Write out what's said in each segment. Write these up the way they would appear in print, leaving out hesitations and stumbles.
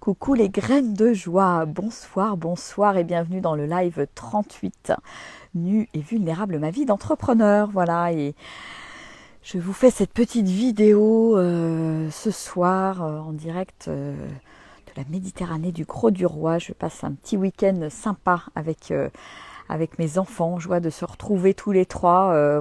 Coucou les graines de joie, bonsoir, bonsoir et bienvenue dans le live 38, nu et vulnérable, ma vie d'entrepreneur. Voilà, et je vous fais cette petite vidéo ce soir en direct de la Méditerranée du Grau-du-Roi. Je passe un petit week-end sympa avec mes enfants, joie de se retrouver tous les trois,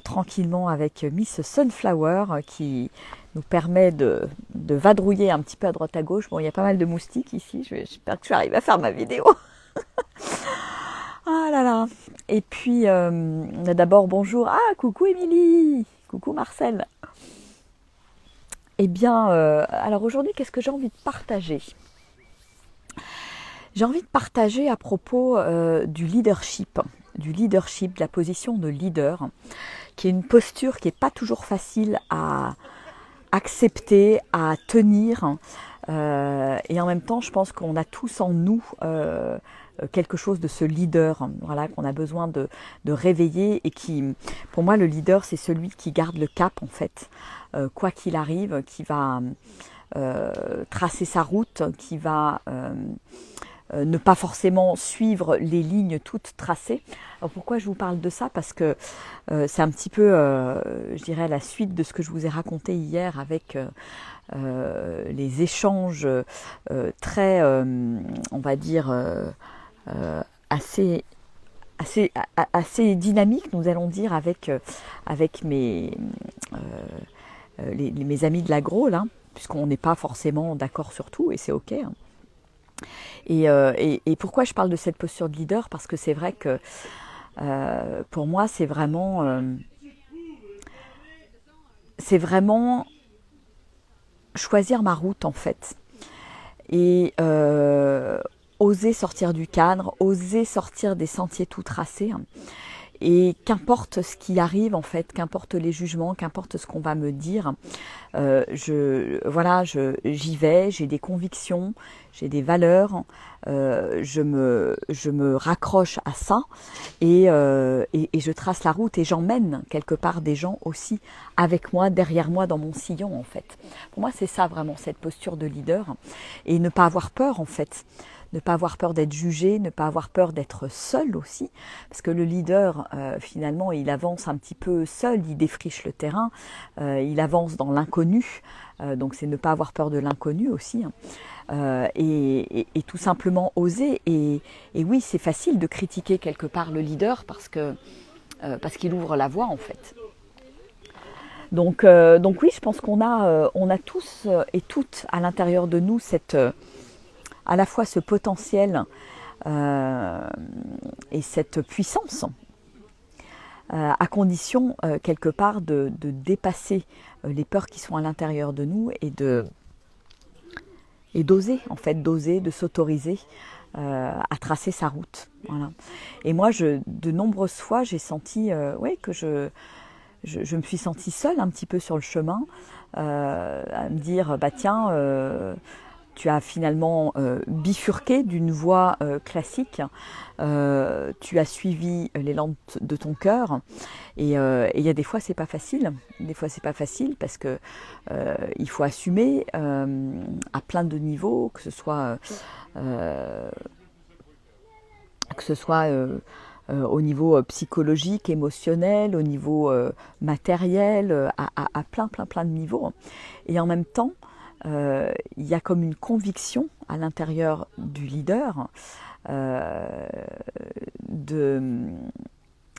tranquillement avec Miss Sunflower qui nous permet de vadrouiller un petit peu à droite à gauche. Bon, il y a pas mal de moustiques ici, j'espère que je vais arriver à faire ma vidéo. Ah là là. Et puis, d'abord, bonjour. Ah, coucou Émilie. Coucou Marcel. Eh bien, alors aujourd'hui, qu'est-ce que j'ai envie de partager ? J'ai envie de partager à propos du leadership, de la position de leader, qui est une posture qui n'est pas toujours facile à accepter, à tenir. Et en même temps, je pense qu'on a tous en nous quelque chose de ce leader, voilà, qu'on a besoin de réveiller et qui, pour moi, le leader, c'est celui qui garde le cap, en fait, quoi qu'il arrive, qui va tracer sa route, qui va ne pas forcément suivre les lignes toutes tracées. Alors pourquoi je vous parle de ça ? Parce que c'est un petit peu, je dirais, la suite de ce que je vous ai raconté hier avec les échanges très, on va dire, assez dynamiques, nous allons dire, avec mes amis de l'agro, là, puisqu'on n'est pas forcément d'accord sur tout, et c'est OK, hein. Et pourquoi je parle de cette posture de leader ? Parce que c'est vrai que pour moi, c'est vraiment choisir ma route, en fait. Et oser sortir du cadre, oser sortir des sentiers tout tracés. Et qu'importe ce qui arrive, en fait, qu'importe les jugements, qu'importe ce qu'on va me dire, j'y vais, j'ai des convictions, j'ai des valeurs, je me raccroche à ça et je trace la route et j'emmène quelque part des gens aussi avec moi, derrière moi, dans mon sillon, en fait. Pour moi, c'est ça vraiment, cette posture de leader, et ne pas avoir peur, en fait. Ne pas avoir peur d'être jugé, ne pas avoir peur d'être seul aussi, parce que le leader, finalement, il avance un petit peu seul, il défriche le terrain, il avance dans l'inconnu, donc c'est ne pas avoir peur de l'inconnu aussi, hein. Et tout simplement oser. Et oui, c'est facile de critiquer quelque part le leader parce qu'il ouvre la voie, en fait. Donc oui, je pense qu'on a tous et toutes à l'intérieur de nous à la fois ce potentiel et cette puissance, à condition quelque part de dépasser les peurs qui sont à l'intérieur de nous et d'oser, en fait, de s'autoriser à tracer sa route. Voilà. Et moi, de nombreuses fois, j'ai senti que je me suis sentie seule un petit peu sur le chemin, à me dire, tiens, tu as finalement bifurqué d'une voie classique, tu as suivi l'élan de ton cœur, et il y a des fois c'est pas facile. Des fois c'est pas facile parce que il faut assumer à plein de niveaux, que ce soit au niveau psychologique, émotionnel, au niveau matériel, à plein de niveaux. Et en même temps, il y a comme une conviction à l'intérieur du leader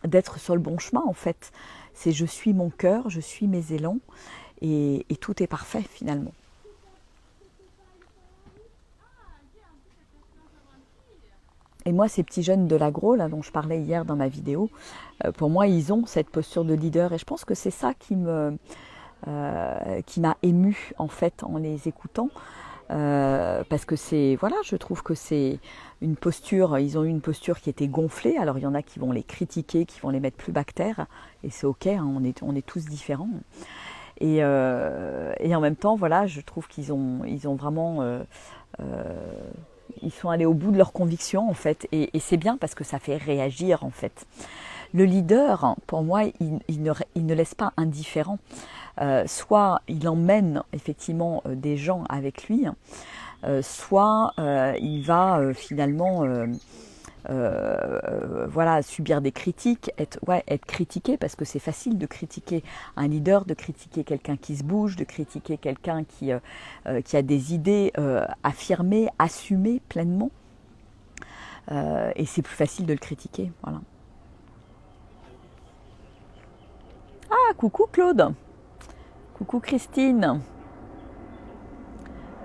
d'être sur le bon chemin, en fait. C'est je suis mon cœur, je suis mes élans, et tout est parfait finalement. Et moi, ces petits jeunes de l'agro, là, dont je parlais hier dans ma vidéo, pour moi, ils ont cette posture de leader, et je pense que c'est ça qui m'a émue, en fait, en les écoutant, parce que je trouve que c'est une posture, ils ont eu une posture qui était gonflée. Alors il y en a qui vont les critiquer, qui vont les mettre plus bas que terre, et c'est ok, hein, on est tous différents. Et en même temps, voilà, je trouve qu'ils ont vraiment ils sont allés au bout de leurs convictions, en fait, et c'est bien parce que ça fait réagir, en fait. Le leader, pour moi, il ne laisse pas indifférent. Soit il emmène effectivement des gens avec lui, soit il va finalement voilà, subir des critiques, être critiqué, parce que c'est facile de critiquer un leader, de critiquer quelqu'un qui se bouge, de critiquer quelqu'un qui a des idées affirmées, assumées pleinement. Et c'est plus facile de le critiquer. Voilà. Ah, coucou Claude, coucou Christine,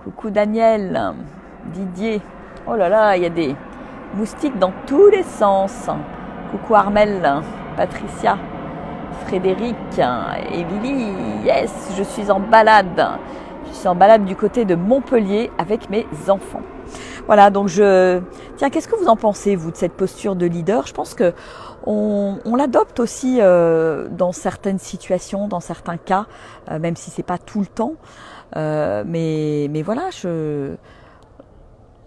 coucou Daniel, Didier. Oh là là, il y a des moustiques dans tous les sens. Coucou Armel, Patricia, Frédéric, Émilie. Yes, je suis en balade. Je suis en balade du côté de Montpellier avec mes enfants. Voilà, donc Tiens, qu'est-ce que vous en pensez, vous, de cette posture de leader? Je pense que on l'adopte aussi dans certaines situations, dans certains cas, même si c'est pas tout le temps. Mais voilà,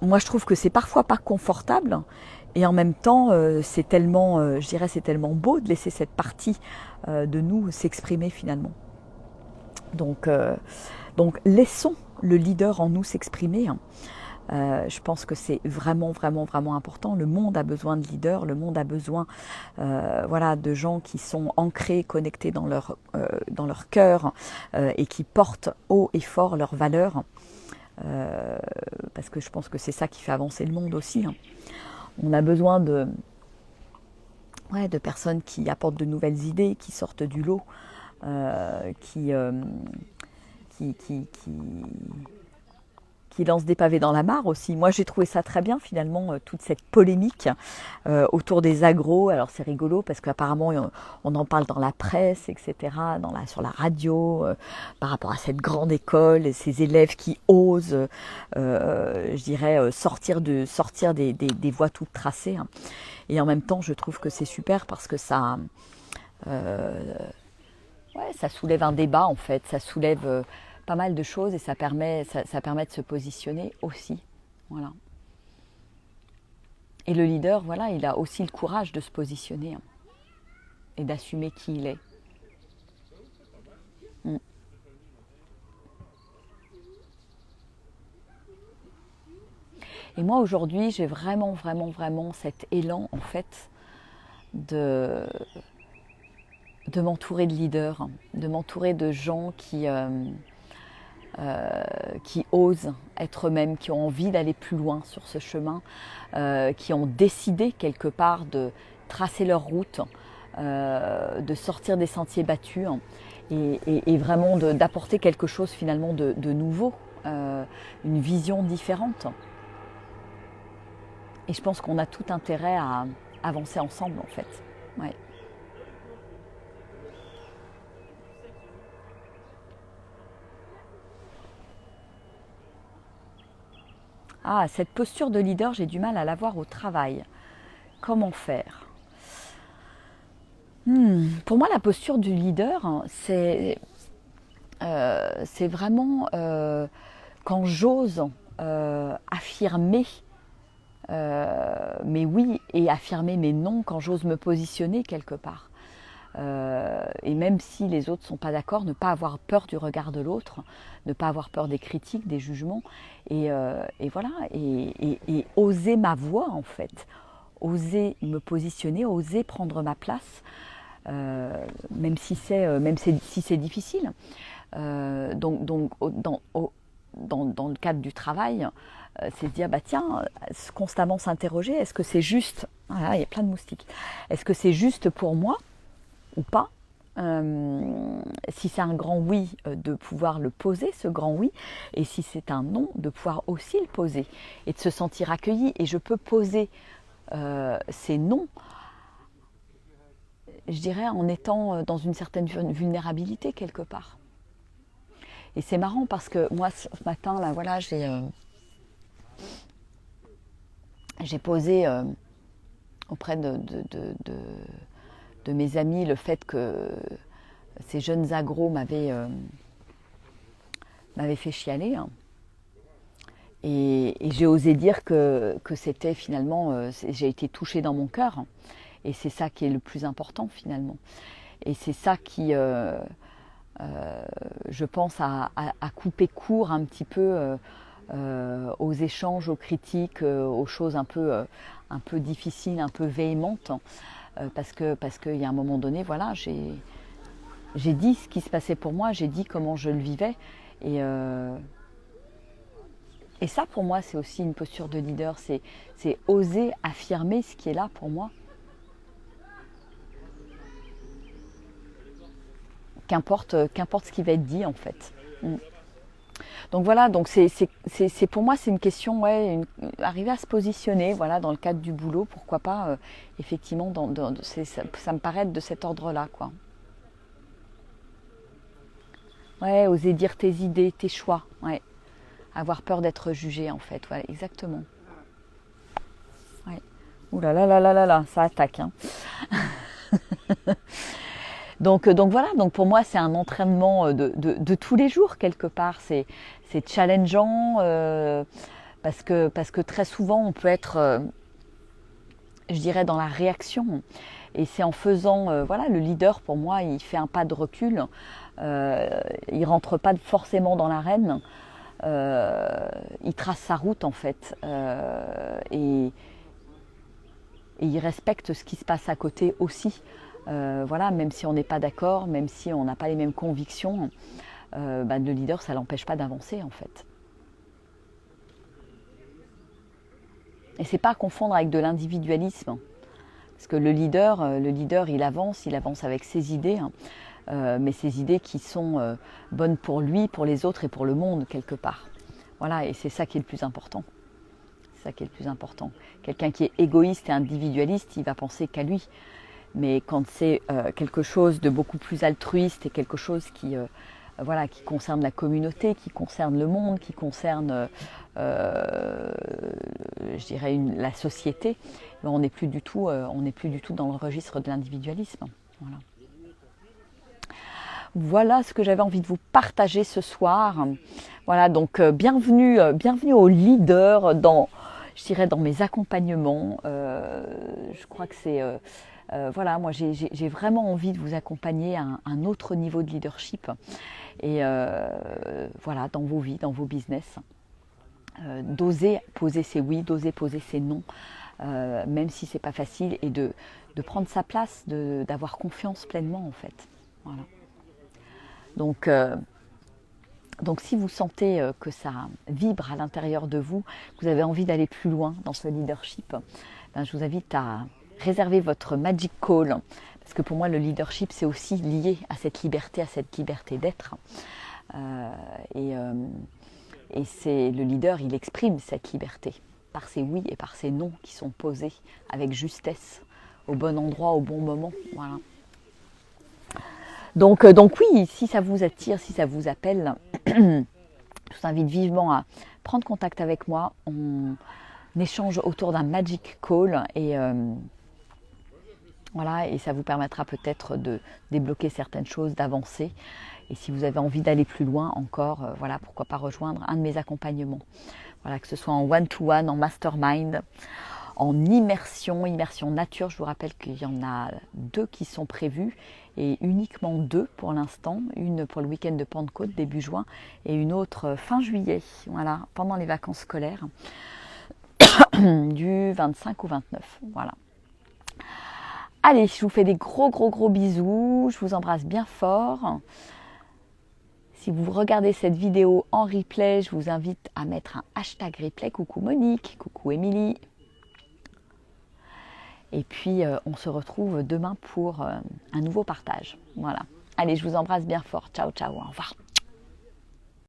moi je trouve que c'est parfois pas confortable. Et en même temps, c'est tellement, je dirais, c'est tellement beau de laisser cette partie de nous s'exprimer finalement. Donc laissons le leader en nous s'exprimer. Je pense que c'est vraiment, vraiment, vraiment important. Le monde a besoin de leaders, le monde a besoin voilà, de gens qui sont ancrés, connectés dans leur cœur et qui portent haut et fort leurs valeurs. Parce que je pense que c'est ça qui fait avancer le monde aussi. On a besoin de personnes qui apportent de nouvelles idées, qui sortent du lot, qui lance des pavés dans la mare aussi. Moi, j'ai trouvé ça très bien, finalement, toute cette polémique autour des agros. Alors, c'est rigolo parce qu'apparemment, on en parle dans la presse, etc., sur la radio, par rapport à cette grande école, et ces élèves qui osent, je dirais, sortir des voies toutes tracées. Et en même temps, je trouve que c'est super parce que ça soulève un débat, en fait. Ça soulève pas mal de choses et ça permet de se positionner aussi. Voilà. Et le leader, voilà, il a aussi le courage de se positionner et d'assumer qui il est. Et moi aujourd'hui, j'ai vraiment, vraiment, vraiment cet élan en fait de m'entourer de leaders, de m'entourer de gens qui osent être eux-mêmes, qui ont envie d'aller plus loin sur ce chemin, qui ont décidé quelque part de tracer leur route, de sortir des sentiers battus et vraiment d'apporter quelque chose finalement de nouveau, une vision différente. Et je pense qu'on a tout intérêt à avancer ensemble en fait. Ouais. Ah, cette posture de leader, j'ai du mal à l'avoir au travail. Comment faire? Pour moi, la posture du leader, c'est vraiment quand j'ose affirmer mes oui et affirmer mes non, quand j'ose me positionner quelque part. Et même si les autres ne sont pas d'accord, ne pas avoir peur du regard de l'autre, ne pas avoir peur des critiques, des jugements, et voilà, et oser ma voix en fait, oser me positionner, oser prendre ma place, même si c'est difficile. Donc dans le cadre du travail, c'est se dire bah tiens, constamment s'interroger, est-ce que c'est juste, voilà, il y a plein de moustiques, est-ce que c'est juste pour moi ou pas, si c'est un grand oui, de pouvoir le poser, ce grand oui, et si c'est un non, de pouvoir aussi le poser et de se sentir accueilli. Et je peux poser ces non, je dirais, en étant dans une certaine vulnérabilité quelque part. Et c'est marrant parce que moi, ce matin, là, voilà, j'ai posé auprès de mes amis le fait que ces jeunes agros m'avaient fait chialer. Et j'ai osé dire que c'était finalement, j'ai été touchée dans mon cœur Et c'est ça qui est le plus important finalement. Et c'est ça qui, je pense, à couper court un petit peu aux échanges, aux critiques, aux choses un peu difficiles, un peu véhémentes. Parce qu'il y a un moment donné, voilà, j'ai dit ce qui se passait pour moi, j'ai dit comment je le vivais. Et ça, pour moi, c'est aussi une posture de leader, c'est oser affirmer ce qui est là pour moi. Qu'importe ce qui va être dit, en fait. Donc voilà, donc c'est pour moi, c'est une question, ouais, arriver à se positionner, voilà, dans le cadre du boulot, pourquoi pas, effectivement, ça me paraît être de cet ordre-là, quoi. Ouais, oser dire tes idées, tes choix, ouais. Avoir peur d'être jugé, en fait, ouais, exactement. Ouais. Ouh là là là là là là, ça attaque, hein. Donc voilà, donc pour moi c'est un entraînement de tous les jours quelque part, c'est challengeant parce que très souvent on peut être, je dirais, dans la réaction. Et c'est en faisant, voilà, le leader pour moi il fait un pas de recul, il rentre pas forcément dans l'arène, il trace sa route en fait et il respecte ce qui se passe à côté aussi. Voilà, même si on n'est pas d'accord, même si on n'a pas les mêmes convictions, le leader, ça ne l'empêche pas d'avancer en fait. Et c'est pas à confondre avec de l'individualisme, parce que le leader, il avance avec ses idées, hein, mais ses idées qui sont bonnes pour lui, pour les autres et pour le monde quelque part. Voilà, et c'est ça qui est le plus important. C'est ça qui est le plus important. Quelqu'un qui est égoïste et individualiste, il va penser qu'à lui. Mais quand c'est quelque chose de beaucoup plus altruiste et quelque chose qui, voilà, qui concerne la communauté, qui concerne le monde, qui concerne, je dirais, la société, ben on n'est plus du tout dans le registre de l'individualisme. Voilà. Voilà ce que j'avais envie de vous partager ce soir. Voilà, donc bienvenue aux leaders dans, je dirais, dans mes accompagnements. Je crois que c'est voilà, moi j'ai vraiment envie de vous accompagner à un autre niveau de leadership et voilà, dans vos vies, dans vos business. D'oser poser ses oui, d'oser poser ses non, même si c'est pas facile, et de prendre sa place, d'avoir confiance pleinement en fait. Voilà. Donc si vous sentez que ça vibre à l'intérieur de vous, que vous avez envie d'aller plus loin dans ce leadership, ben je vous invite à réserver votre Magic Call, parce que pour moi le leadership c'est aussi lié à cette liberté d'être. Et c'est le leader, il exprime cette liberté par ses oui et par ses non qui sont posés avec justesse, au bon endroit, au bon moment. Voilà. Donc oui, si ça vous attire, si ça vous appelle, je vous invite vivement à prendre contact avec moi. On échange autour d'un Magic Call et voilà, et ça vous permettra peut-être de débloquer certaines choses, d'avancer. Et si vous avez envie d'aller plus loin encore, voilà, pourquoi pas rejoindre un de mes accompagnements. Voilà, que ce soit en one-to-one, en mastermind, en immersion nature. Je vous rappelle qu'il y en a 2 qui sont prévus et uniquement 2 pour l'instant. Une pour le week-end de Pentecôte début juin et une autre fin juillet, voilà, pendant les vacances scolaires du 25 au 29. Voilà. Allez, je vous fais des gros bisous. Je vous embrasse bien fort. Si vous regardez cette vidéo en replay, je vous invite à mettre un hashtag replay. Coucou Monique, coucou Émilie. Et puis, on se retrouve demain pour un nouveau partage. Voilà. Allez, je vous embrasse bien fort. Ciao, ciao. Au revoir.